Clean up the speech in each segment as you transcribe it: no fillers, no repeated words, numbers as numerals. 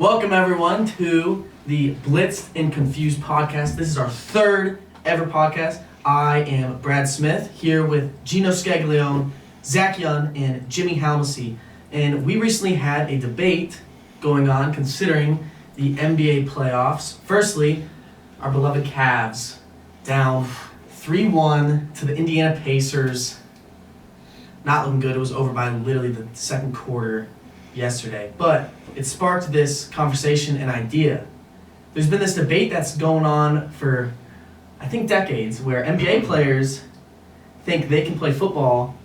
Welcome everyone to the Blitz Confused podcast. This is our third ever podcast. I am Brad Smith here with Jino Scaglione, Zach Young, and Jimmy Halmessy. And we recently had a debate going on considering the NBA playoffs. Firstly, our beloved Cavs down 3-1 to the Indiana Pacers. Not looking good. It was over by literally the second quarter yesterday. But it sparked this conversation and idea. There's been this debate that's going on for, I think, decades, where NBA players think they can play football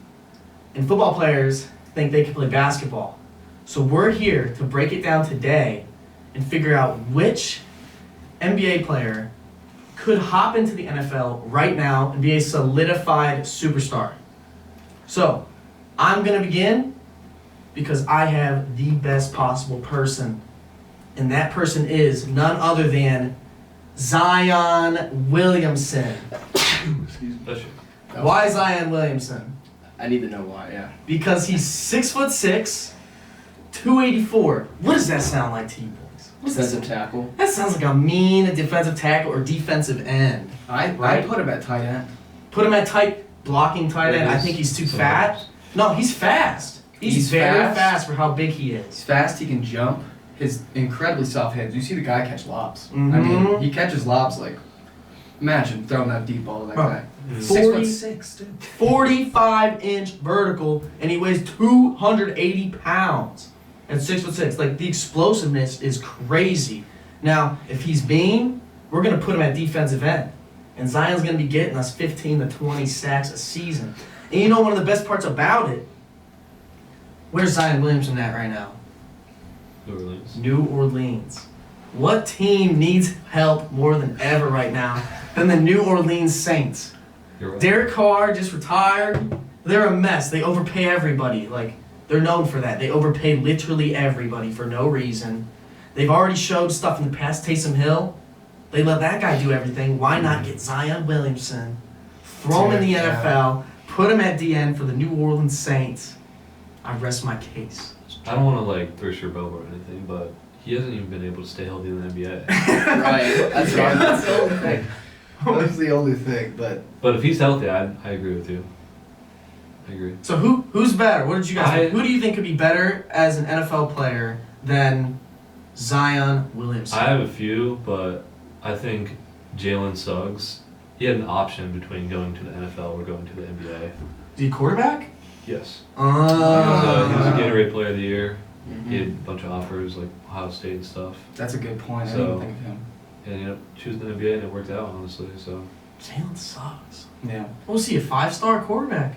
and football players think they can play basketball. So we're here to break it down today and figure out which NBA player could hop into the NFL right now and be a solidified superstar. So I'm going to begin because I have the best possible person. And that person is none other than Zion Williamson. Excuse me. Why Zion Williamson? I need to know why, yeah. Because he's 6'6", 284. What does that sound like to you boys? Defensive tackle. That sounds like a mean defensive tackle or defensive end. I put him at tight end. Put him at blocking tight end. I think he's too fat. No, he's fast. He's very fast for how big he is. He's fast, he can jump. His incredibly soft hands. You see the guy catch lobs. Mm-hmm. I mean, he catches lobs like, imagine throwing that deep ball to that guy. 6'6", dude. 45-inch vertical, and he weighs 280 pounds at 6'6". Like, the explosiveness is crazy. Now, if he's mean, we're going to put him at defensive end. And Zion's going to be getting us 15 to 20 sacks a season. And you know one of the best parts about it? Where's Zion Williamson at right now? New Orleans. What team needs help more than ever right now than the New Orleans Saints? You're right. Derek Carr just retired. They're a mess. They overpay everybody. Like, they're known for that. They overpay literally everybody for no reason. They've already showed stuff in the past. Taysom Hill, they let that guy do everything. Why not get Zion Williamson, throw him in the NFL, put him at DN for the New Orleans Saints? I rest my case. I don't want to throw your bow or anything, but he hasn't even been able to stay healthy in the NBA. Right. That's the only thing. That's the only thing, But if he's healthy, I agree with you. I agree. So who's better? What did you guys think? Who do you think could be better as an NFL player than Zion Williamson? I have a few, but I think Jalen Suggs, he had an option between going to the NFL or going to the NBA. Is he a quarterback? Yes. He was a Gatorade Player of the Year. Mm-hmm. He had a bunch of offers like Ohio State and stuff. That's a good point. I So- didn't even think of him. And he ended up choosing the NBA and it worked out, honestly. So Jalen Suggs. Yeah. What was he, a 5-star quarterback?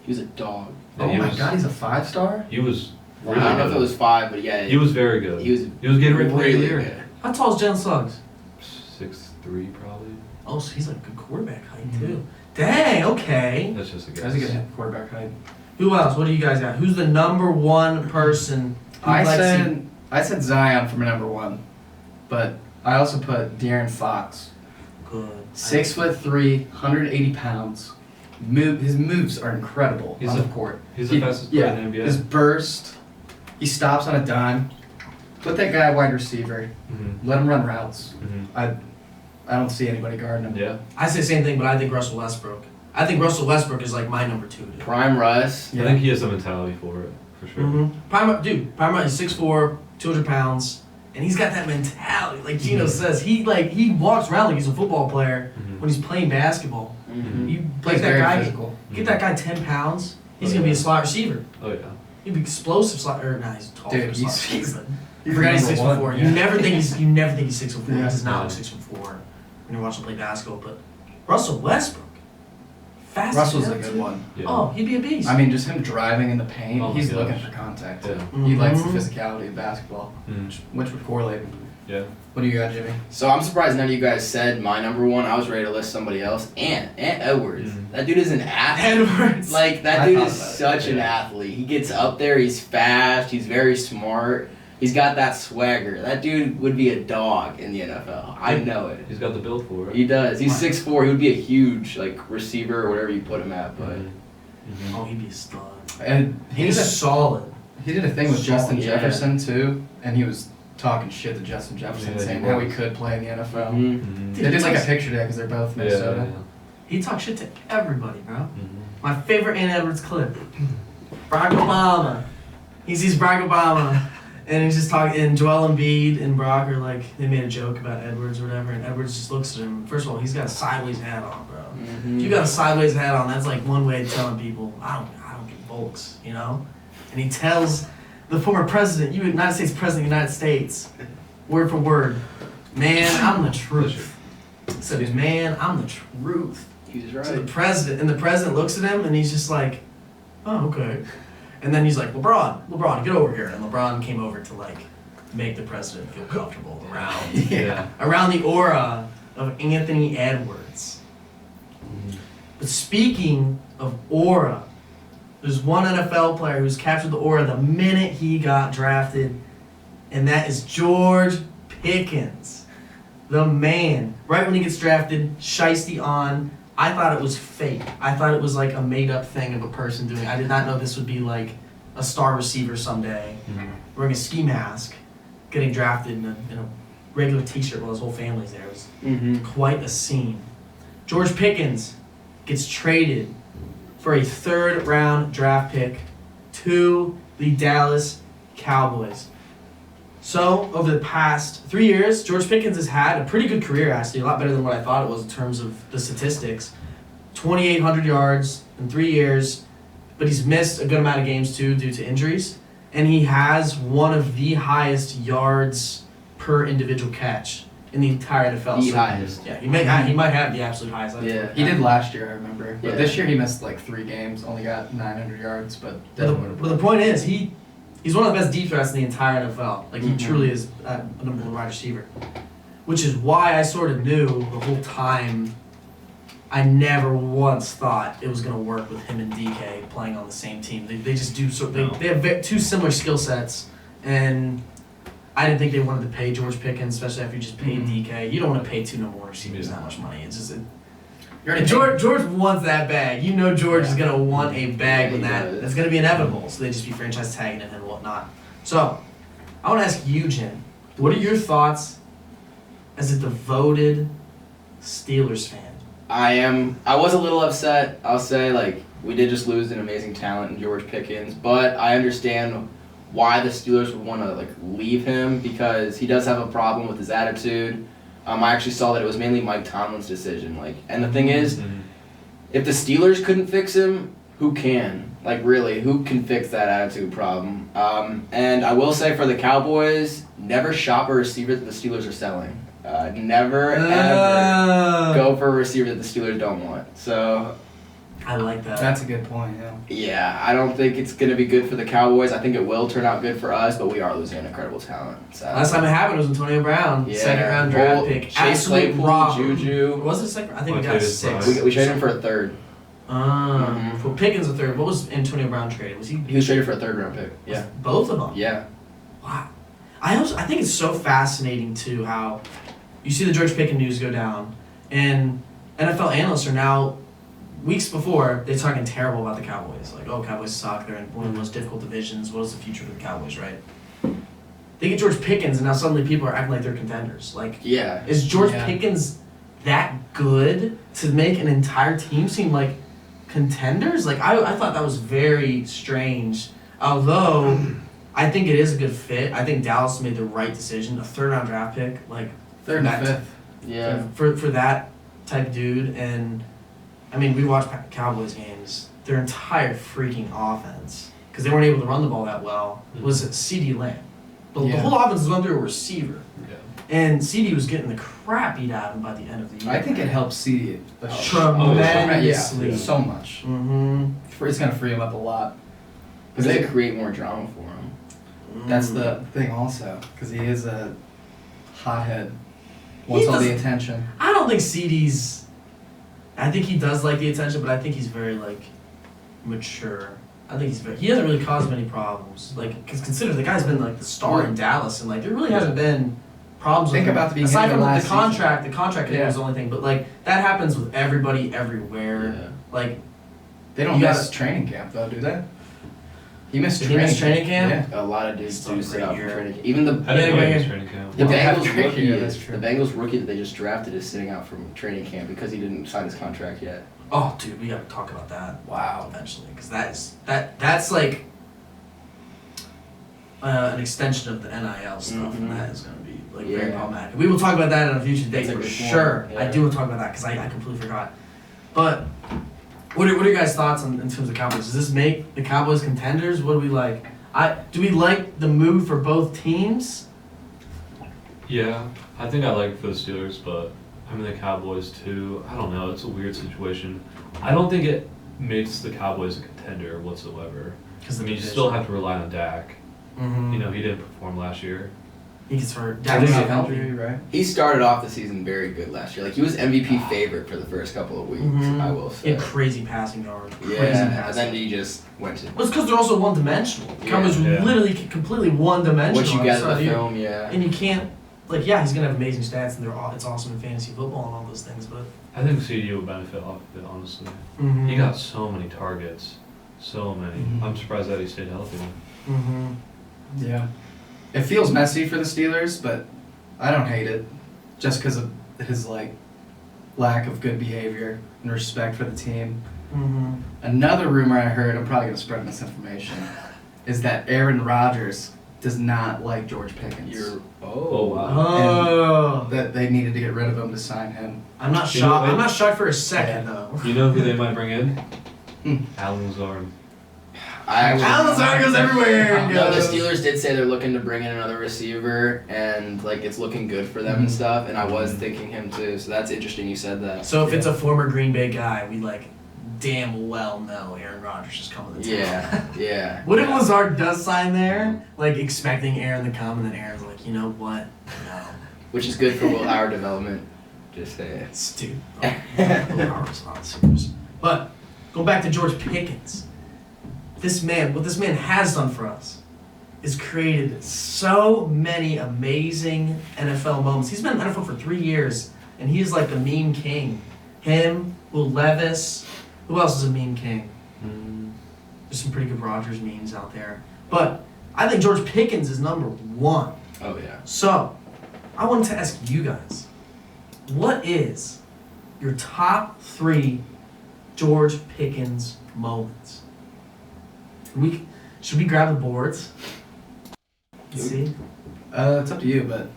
He was a dog. and Oh my God, he's a 5-star? he was I really don't know good. if it was 5, but yeah. He was very good. He was Gatorade Player of the really Year. good. How tall is Jalen Suggs? 6'3" probably. Oh, so he's like good quarterback height too. Dang, okay. That's just a guess. That's a good quarterback height. Who else? What do you guys got? Who's the number one person who you'd like to see? I said Zion for my number one, but I also put De'Aaron Fox. Good. 6'3", 180 pounds. His moves are incredible on the court. He's the fastest player in the NBA. His burst, he stops on a dime. Put that guy wide receiver. Mm-hmm. Let him run routes. Mm-hmm. I don't see anybody guarding him. Yeah. I say the same thing, but I think Russell Westbrook. I think Russell Westbrook is like my number 2. Dude. Prime Russ. I think he has the mentality for it, for sure. Mm-hmm. Prime is 6'4", 200 pounds, and he's got that mentality. Like Jino says, he walks around like he's a football player when he's playing basketball. Mm-hmm. You Plays get that very guy, physical. get that guy 10 pounds, he's Oh, gonna be a yeah. slot receiver. Oh, yeah. He'd be explosive slot. Or nah, he's tall. Dude, for a slot he's receiver, but I forgot he's 6'4". You never think he's 6'4". Yeah. He does not look Yeah. 6'4" when you watch him play basketball. But Russell Westbrook, fast. Russell's as a hell, good too. one. Yeah. Oh, he'd be a beast. I mean, just him driving in the paint, Oh my he's gosh. looking for contact. Yeah. He likes the Mhm. physicality of basketball, Mm. which would correlate. Yeah. What do you got, Jimmy? So I'm surprised none of you guys said my number one. I was ready to list somebody else. Ant Edwards. Mhm. That dude is an athlete. Edwards. Like, that I dude thought is about it, such an yeah. athlete. He gets up there, he's fast, he's very smart. He's got that swagger. That dude would be a dog in the NFL. I know it. He's got the build for it. He does. He's Wow. 6'4". He would be a huge receiver or whatever you put him at. But Mhm. Oh, he'd be a stud. And He's solid. he did a thing with So, Justin yeah. Jefferson too, and he was talking shit to Justin Jefferson, Yeah, saying he how he was. could play in the NFL. Mhm. Mhm. They did like a picture day because they're both Yeah, Minnesota. He talks shit to everybody, bro. Mhm. My favorite Ann Edwards clip. Barack Obama. He sees Barack Obama, and he's just talking. And Joel Embiid and Brock are like, they made a joke about Edwards or whatever, and Edwards just looks at him. First of all, he's got a sideways hat on, bro. Mhm. If you got a sideways hat on, that's like one way of telling people, I don't give folks, you know. And he tells the former president, United States President of the United States, word for word, man, I'm the truth. He said, man, I'm the truth. He was To the right. president, and the president looks at him, and he's just like, oh, okay. And then he's like, LeBron, get over here. And LeBron came over to like make the president feel comfortable around Yeah. around the aura of Anthony Edwards. But speaking of aura, there's one NFL player who's captured the aura the minute he got drafted, and that is George Pickens. The man. Right when he gets drafted, sheisty on. I thought it was fake. I thought it was like a made-up thing of a person doing it. I did not know this would be like a star receiver someday, Mhm. wearing a ski mask, getting drafted in a regular t-shirt while his whole family's there. It was Mhm. quite a scene. George Pickens gets traded for a third-round draft pick to the Dallas Cowboys. So, over the past 3 years, George Pickens has had a pretty good career, actually, a lot better than what I thought it was in terms of the statistics. 2,800 yards in 3 years, but he's missed a good amount of games, too, due to injuries. And he has one of the highest yards per individual catch in the entire NFL. The So, highest. yeah, he might have the absolute highest. Yeah. He did last year, I remember. But Yeah. this year he missed like 3 games, only got 900 yards, but But definitely the point is, he's one of the best deep threats in the entire NFL. Like, he Mhm. truly is a number one wide receiver. Which is why I sort of knew the whole time. I never once thought it was going to work with him and DK playing on the same team. They just do so. No. They have two similar skill sets, and I didn't think they wanted to pay George Pickens, especially after you just paid Mhm. DK. You don't want to pay 2 number one receivers Yeah. that much money. It's just You're already George wants that bag. You know George is Yeah. gonna want a bag Yeah, when he that does. that's gonna be inevitable. So they just be franchise tagging him and whatnot. So I want to ask you, Jim, what are your thoughts as a devoted Steelers fan? I was a little upset. I'll say, like, we did just lose an amazing talent in George Pickens, but I understand why the Steelers would want to like leave him because he does have a problem with his attitude. I actually saw that it was mainly Mike Tomlin's decision. Like, and the thing is, Mhm. if the Steelers couldn't fix him, who can? Like, really, who can fix that attitude problem? And I will say for the Cowboys, never shop a receiver that the Steelers are selling. Never ever go for a receiver that the Steelers don't want. So, I like that. That's a good point, yeah. yeah, I don't think it's going to be good for the Cowboys. I think it will turn out good for us, but we are losing an incredible talent. So. Last time it happened was Antonio Brown, Yeah. second round draft Well, pick. Chase Absolute Claypool, rob. Juju. Was it second? I think we got Martavis 6. Bryant. We traded him for a third. Mhm. For Pickens a third. What was Antonio Brown traded? Was he He was traded for a third round pick. Yeah. both of them? Yeah. Wow. I think it's so fascinating too how you see the George Pickens news go down, and NFL analysts are now weeks before they're talking terrible about the Cowboys. Like, oh, Cowboys suck. They're in one of the most difficult divisions. What is the future for the Cowboys? Right? They get George Pickens, and now suddenly people are acting like they're contenders. Like, Yeah. is George Yeah. Pickens that good to make an entire team seem like contenders? Like, I thought that was very strange. Although I think it is a good fit. I think Dallas made the right decision. A third round draft pick, like 3rd and that- 5th. Yeah. for that type dude. And I mean, we watched Cowboys games. Their entire freaking offense, because they weren't able to run the ball that well, was CD Lamb. The Yeah. whole offense was run through a receiver. Yeah. And CD was getting the crap beat out of him by the end of the year. I think it helps see the tremendously. Yeah, so much. Mm-hmm. It's going to free him up a lot. Because they create more drama for him. That's the thing also, because he is a hothead. Wants all the doesn't- attention. I don't think CD's. I think he does like the attention, but I think he's very like mature. I think he hasn't really caused many problems. Like, because consider the guy's been like the star in Dallas, and like there really hasn't been problems. Think with him. about the beginning aside of from last the season. contract. The contract Yeah. was the only thing, but like that happens with everybody everywhere. Yeah. Like They don't You miss gotta- training camp though, do they? He missed Did he miss training camp? Yeah. A lot of dudes Still do a sit great out year. for training camp. Even the I didn't know Yeah, he yeah. was training camp. The Yeah, Bengals great rookie, year, that's true. the Bengals rookie that they just drafted is sitting out from training camp because he didn't sign his contract yet. Oh, dude, we gotta talk about that. Wow. Eventually, because that's like an extension of the NIL stuff, and that is gonna be like very Yeah. problematic. We will talk about that on a future date That's a for good sure. point, I yeah. do want to talk about that because I completely forgot. But what are your guys' thoughts in terms of Cowboys? Does this make the Cowboys contenders? What do we like? Do we like the move for both teams? Yeah, I think I like it for the Steelers, but I mean the Cowboys too. I don't know. It's a weird situation. I don't think it makes the Cowboys a contender whatsoever. Because I mean, you still have to rely on Dak. Mm-hmm. You know, he didn't perform last year. He gets hurt. I Dak think is it's healthy. healthy, right? He started off the season very good last year. Like he was MVP favorite for the first couple of weeks. Mhm. I will He say. had crazy passing yards. Crazy Yeah, and passing. then he just went to Well, it's because they're also one-dimensional. The Cowboys Yeah. literally completely one-dimensional. what you at get start in of the year. film. Yeah. And you can't, like, yeah, he's gonna have amazing stats, and it's awesome in fantasy football and all those things, but I think CD would benefit off of it, honestly. He got so many targets. So many. Mhm. I'm surprised that he stayed healthy. Mm-hmm. Yeah. It feels messy for the Steelers, but I don't hate it. Just because of his, like, lack of good behavior and respect for the team. Mm-hmm. Another rumor I heard, I'm probably going to spread misinformation, is that Aaron Rodgers does not like George Pickens. Oh, wow. Oh, That they needed to get rid of him to sign him. I'm not You know, shocked. it- I'm not shocked for a second though. You know who they might bring in? Hmm. Alan Lazard. Alan Lazard goes everywhere. No, the goes. Steelers did say they're looking to bring in another receiver, and like it's looking good for them and stuff. And I was thinking him too, so that's interesting. You said that. So if it's a former Green Bay guy, we like damn well know Aaron Rodgers is coming to town. Yeah, yeah. What if yeah. Lazard does sign there, like expecting Aaron to come, and then Aaron's like, you know what? No. Which is good for Will Howard development. Just say it. It's, dude, Will Howard's not serious. But go back to George Pickens. What this man has done for us is created so many amazing NFL moments. He's been in the NFL for 3 years, and he's like the meme king. Him, Will Levis. Who else is a meme king? There's some pretty good Rodgers memes out there. But I think George Pickens is number one. Oh yeah. So, I wanted to ask you guys, what is your top 3 George Pickens moments? Should we grab the boards? Let's see. It's up to you, but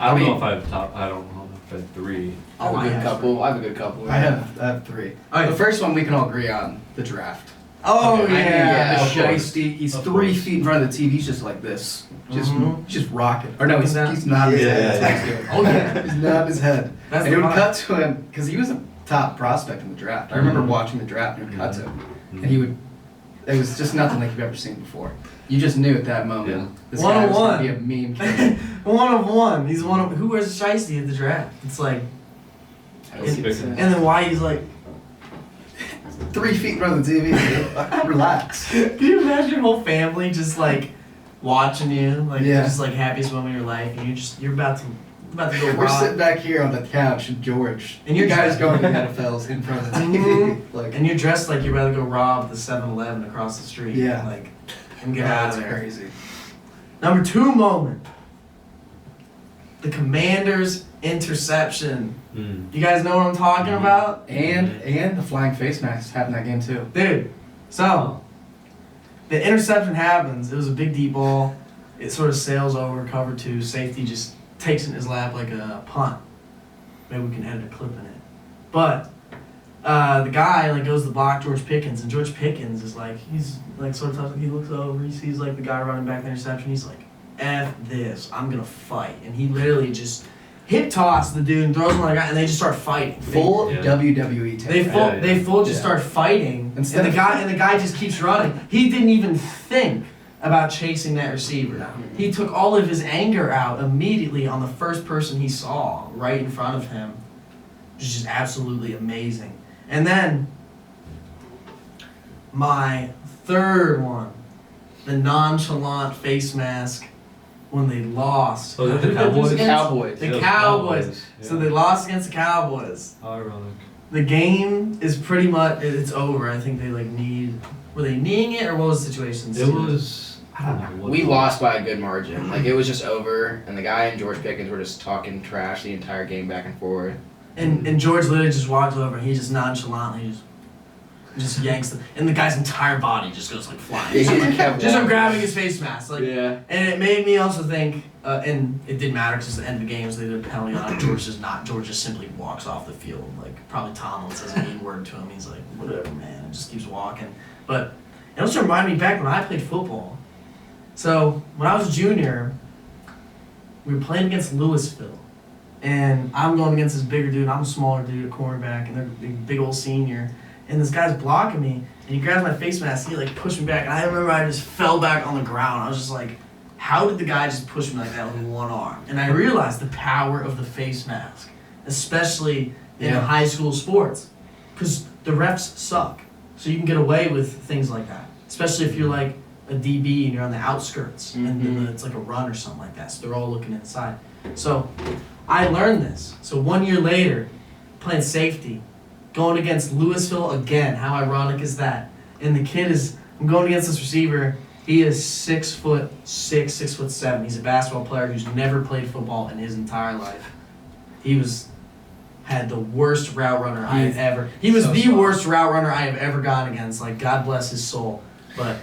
I don't I know mean- if I have top. I don't know if I have 3. I have Oh, a I good have couple. I have a good couple. I have 3. Okay. The first one we can all agree on, the draft. Oh, Okay, yeah. The of course. shiesty, he's Of 3 course. feet in front of the TV, he's just like this. Mhm. Just rocking. Or no, he's Yeah. not his Yeah, head. Oh, yeah. He's not his head. That's And it the would vibe. cut to him, because he was a top prospect in the draft. I remember Mhm. watching the draft and it would cut to him. Mhm. And he would, it was just nothing like you've ever seen before. You just knew at that moment, Yeah. this guy was 101. going to be a meme kid. One of one. He's one of who wears a shiesty at the draft. It's like, and then why he's like, 3 feet in front of the TV. Relax. can you imagine your whole family just like watching you, like Yeah. just like happiest moment of your life, and you're about to go We're rob. sitting back here on the couch, and George, And you're you guys dressed- going to NFLs in front of the TV. Mhm. Like, And you're dressed like you're about to go rob the 7-Eleven across the street. Yeah. Like, and get out that's of there. crazy. Number 2 moment. The Commanders' interception. You guys know what I'm talking Mhm. about? And the flying face mask happened that game too. Dude, so the interception happens. It was a big deep ball. It sort of sails over, cover 2. Safety just takes it in his lap like a punt. Maybe we can edit a clip in it. But the guy like goes to block George Pickens, and George Pickens is like, he's like sort of he looks over, he sees like the guy running back the interception. He's like, F this, I'm gonna fight. And he literally just hip toss the dude and throws him on the guy, and they just start fighting. Full Yeah. WWE tape. They full just Yeah. start fighting, Instead and of- the guy just keeps running. He didn't even think about chasing that receiver. He took all of his anger out immediately on the first person he saw right in front of him, which is just absolutely amazing. And then my third one, the nonchalant face mask when they lost. Oh, is that the Who did they lose Cowboys? against? Cowboys. The Yeah, Cowboys. yeah. So they lost against the Cowboys. How ironic. The game is pretty much, it's over. I think they like need Were they kneeing it, or what was the situation? It was, I don't know. What We it was. lost by a good margin. Like, it was just over, and the guy and George Pickens were just talking trash the entire game back and forth. And George literally just walks over and he just nonchalantly just yanks the, and the guy's entire body just goes like flying. Yeah, he kept Just from walking. grabbing his face mask. Like, Yeah. And it made me also think, and it didn't matter because it's the end of the game, so they did a penalty on it. George just simply walks off the field. Like, probably Tomlin says a mean word to him. He's like, whatever, man, and just keeps walking. But it also reminded me back when I played football. So, when I was a junior, we were playing against Louisville. And I'm going against this bigger dude. I'm a smaller dude, a cornerback, and they're a big old senior. And this guy's blocking me, and he grabs my face mask. He like pushed me back, and I remember I just fell back on the ground. I was just like, how did the guy just push me like that with one arm? And I realized the power of the face mask, especially in high school sports, because the refs suck. So you can get away with things like that, especially if you're like a DB and you're on the outskirts, and then it's like a run or something like that. So they're all looking inside. So I learned this. So 1 year later, playing safety, going against Louisville again. How ironic is that? And the kid I'm going against this receiver. He is 6'6", 6'7". He's a basketball player who's never played football in his entire life. He had the worst route runner I have ever. He was the worst route runner I have ever gone against. Like, God bless his soul. But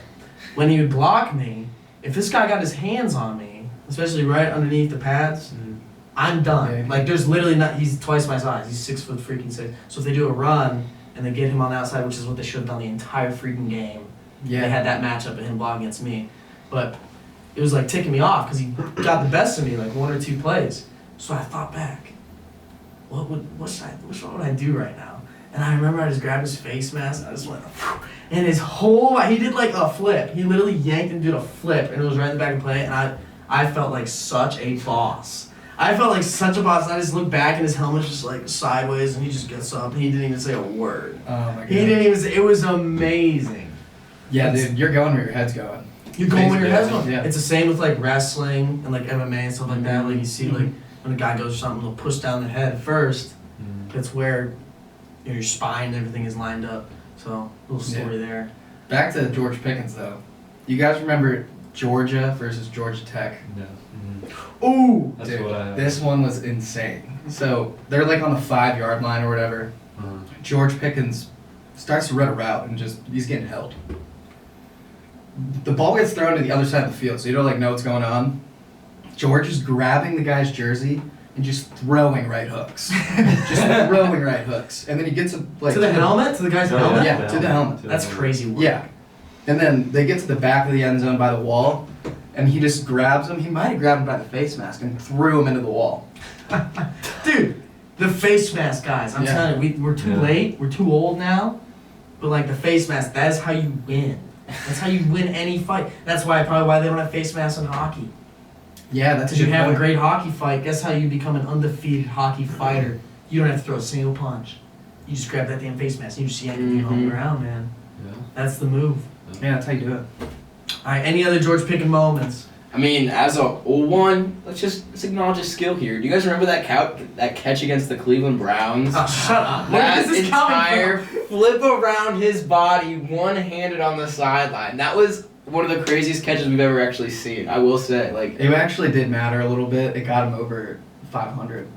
when he would block me, if this guy got his hands on me, especially right underneath the pads, I'm done. Yeah. Like, there's literally not. He's twice my size. He's 6'6". So if they do a run and they get him on the outside, which is what they should have done the entire freaking game. Yeah. They had that matchup of him blocking against me, but it was like ticking me off because he got the best of me like one or two plays. So I thought back, what would I do right now? And I remember I just grabbed his face mask and I just went, and his whole, he did like a flip. He literally yanked and did a flip, and it was right in the back of the play, and I felt like such a boss. I felt like such a boss, and I just looked back and his helmet's just like sideways, and he just gets up and he didn't even say a word. Oh my god. He didn't even say, it was amazing. Yeah, dude, you're going where your head's going. You're going where your head's going. Yeah. It's the same with like wrestling and like MMA and stuff like that. Like you see like when a guy goes for something, they'll push down the head first. That's where your spine and everything is lined up. So little story there. Back to George Pickens though. You guys remember Georgia versus Georgia Tech? No. Ooh! That's Dude, what I. this one was insane. So they're like on the 5-yard line or whatever. George Pickens starts to run a route and he's getting held. The ball gets thrown to the other side of the field, so you don't like know what's going on. George is grabbing the guy's jersey and just throwing right hooks. And then he gets a, like to the helmet? To the guy's helmet? Yeah, to the helmet. That's crazy work. Yeah. And then they get to the back of the end zone by the wall, and he just grabs him. He might have grabbed him by the face mask and threw him into the wall. Dude, the face mask guys, I'm telling you, we're too late, we're too old now, but like the face mask, that is how you win. That's how you win any fight. That's why they don't have face masks in hockey. Yeah, that's Because you have a great hockey fight. Guess how you become an undefeated hockey fighter? You don't have to throw a single punch. You just grab that damn face mask and you just yank it on the ground, man. Yeah. That's the move. Yeah, that's how you do it. Alright, any other George Pickens moments? I mean, as a one, let's acknowledge his skill here. Do you guys remember that catch against the Cleveland Browns? Oh, shut up. Where That is this entire coming from? flip around his body, one-handed on the sideline. That was one of the craziest catches we've ever actually seen. I will say, like, It actually did matter a little bit. It got him over 500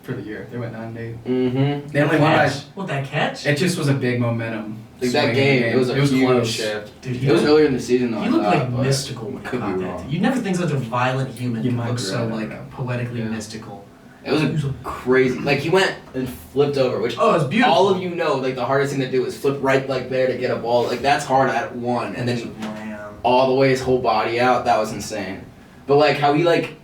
for the year. They went 9-8. They only won by. What, that catch? It just was a big momentum. like swing that in the game, it was a huge close. shift. Dude, It was earlier in the season though. He I looked thought, like but mystical when he could caught be that. wrong. You'd never think such a violent human You could might look be so right, I like don't know. poetically Yeah. mystical. It was a crazy. Like he went and flipped over, which Oh, it's beautiful. all of you know. Like the hardest thing to do is flip right like there to get a ball. Like that's hard at one, and then Man. all the way his whole body out. That was insane. But like how he like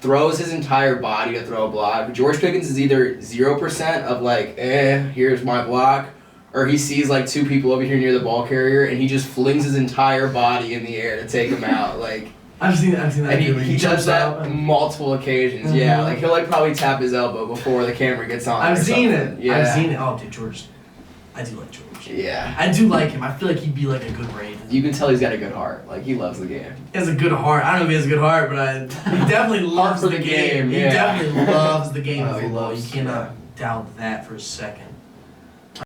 throws his entire body to throw a block. George Pickens is either 0% of like, here's my block, or he sees like two people over here near the ball carrier and he just flings his entire body in the air to take him out. Like I've seen that. and too. he jumps does that out and- multiple occasions. Mhm. Yeah, like he'll like probably tap his elbow before the camera gets on. I've or seen something. it. Yeah. I've seen it. Oh, dude, George. I do like George. Yeah. I do like him. I feel like he'd be like a good Raven. You can tell he's got a good heart. Like he loves the game. He has a good heart. I don't know if he has a good heart, but he definitely loves for the the game. game, He yeah. definitely loves the game Oh, of he football. loves- You cannot doubt that for a second.